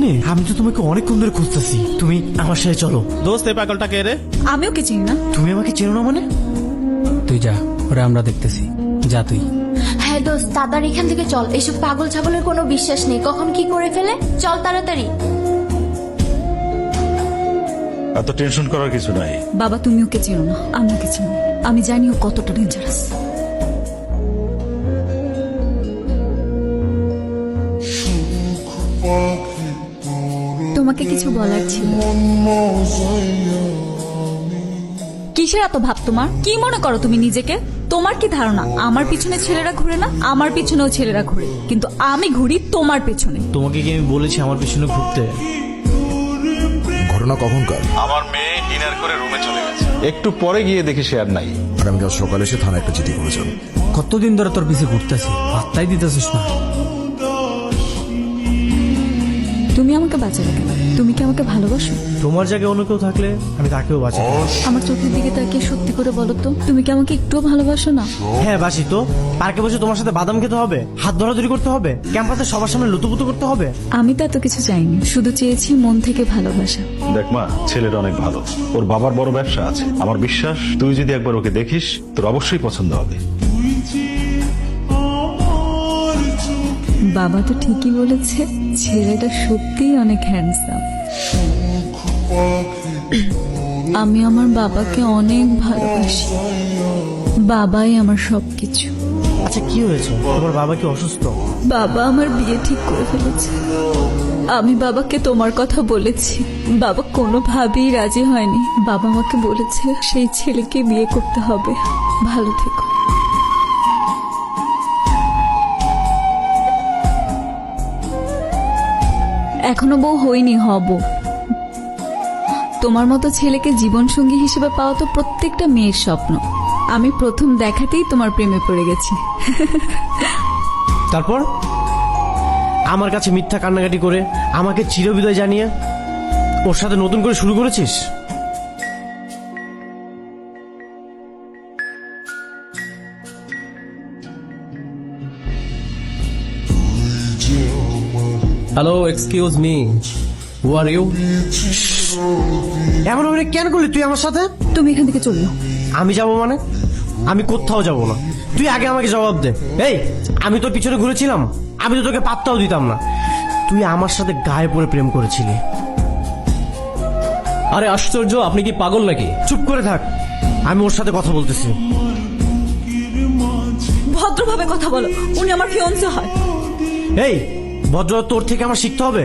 এখানে? আমি তো তোমাকে অনেকক্ষণ ধরে খুঁজতেছি। তুমি আমার সাথে চলো। দোস্ত এই পাগলটা কে রে? আমি ওকে চিনি না। তুমি আমাকে চেনো না মানে? তুই যা, ওরা আমরা দেখতেছি। যা তুই। হ্যাঁ দোস্ত, তাড়াতাড়ি এখান থেকে চল। এসব পাগল ছাগলের কোনো বিশ্বাস নেই, কখন কি করে ফেলে। চল তাড়াতাড়ি। এত টেনশন করার কিছু নাই। বাবা তুমি ওকে চেনো না, আমি ওকে চিনি। আমি জানি ও কতটা ডেঞ্জারাস। তোমাকে কিছু বলার ছিল। কিসের এত ভাব তোমার? কি মনে করো তুমি নিজেকে? তোমার কি ধারণা আমার পিছনে ছেলেরা ঘুরে না? আমার পিছনেও ছেলেরা ঘুরে, কিন্তু আমি ঘুরি তোমার পেছনে। তোমাকে কি আমি বলেছি আমার পিছনে ঘুরতে? ঘটনা কখনকার? আমার মেয়ে ডিনার করে রুমে চলে গেছে, একটু পরে গিয়ে দেখি সে আর নাই। আর আমি কাল সকালে এসে থানায় একটা চিঠি করেছিলাম। কতদিন ধরে তোর পিছে ঘুরতেছি, পাত্তাই দিতেছিস না। তুমি আমাকে বাঁচালে কেন? তুমি কি আমাকে ভালোবাসো? তোমার জায়গায় অন্য কেউ থাকলে আমি তাকেও বাঁচাই। আমার চোখের দিকে তাকিয়ে সত্যি করে বলো তো, তুমি কি আমাকে একটুও ভালোবাসো না? হ্যাঁ বাসি তো। পার্কে বসে তোমার সাথে বাদাম খেতে হবে, হাত ধরাধরি করতে হবে, ক্যাম্পাসে সবার সামনে লুতুপুতু করতে হবে। আমি তো এত কিছু চাইনি, শুধু চেয়েছি মন থেকে ভালোবাসা। দেখ মা, ছেলেটা অনেক ভালো, ওর বাবার বড় ব্যবসা আছে। আমার বিশ্বাস তুই যদি একবার ওকে দেখিস তোর অবশ্যই পছন্দ হবে। বাবা তো ঠিকই বলেছে, ছেলেটা সত্যিই অনেক হ্যান্ডসাম। আমি আমার বাবাকে অনেক ভালোবাসি। বাবাই আমার সবকিছু। আচ্ছা কি হয়েছে? তোমার বাবা কি অসুস্থ? বাবা আমার বিয়ে ঠিক করে ফেলেছে। আমি বাবাকে তোমার কথা বলেছি, বাবা কোনোভাবেই রাজি হয়নি। বাবা আমাকে বলেছে সেই ছেলেকে বিয়ে করতে হবে। ভালো থেকো। এখনো বউ হইনি, হব। তোমার মতো ছেলেকে জীবনসঙ্গী হিসেবে পাওয়া তো প্রত্যেকটা মেয়ের স্বপ্ন। আমি প্রথম দেখাতেই তোমার প্রেমে পড়ে গেছি। তারপর আমার কাছে মিথ্যা কান্নাকাটি করে আমাকে চিরবিদায় জানিয়ে ওর সাথে নতুন করে শুরু করেছিস? Hello, excuse me, who are you? এমন ভাবে কেন করলি তুই আমার সাথে? তুমি এখান থেকে চললো। আমি যাব মানে? আমি কোথাও যাব না। তুই আগে আমাকে জবাব দে। এই, আমি তোর পিছনে ঘুরেছিলাম? আমি তো তোকে পাত্তাও দিতাম না। তুই আমার সাথে গায়ে পড়ে প্রেম করেছিলি। আরে আশ্চর্য, আপনি কি পাগল নাকি? চুপ করে থাক, আমি ওর সাথে কথা বলতেছি। ভদ্রভাবে কথা বলো, উনি আমার ফিয়ন্সে হয়। এই ভদ্র তোর থেকে আমার শিখতে হবে।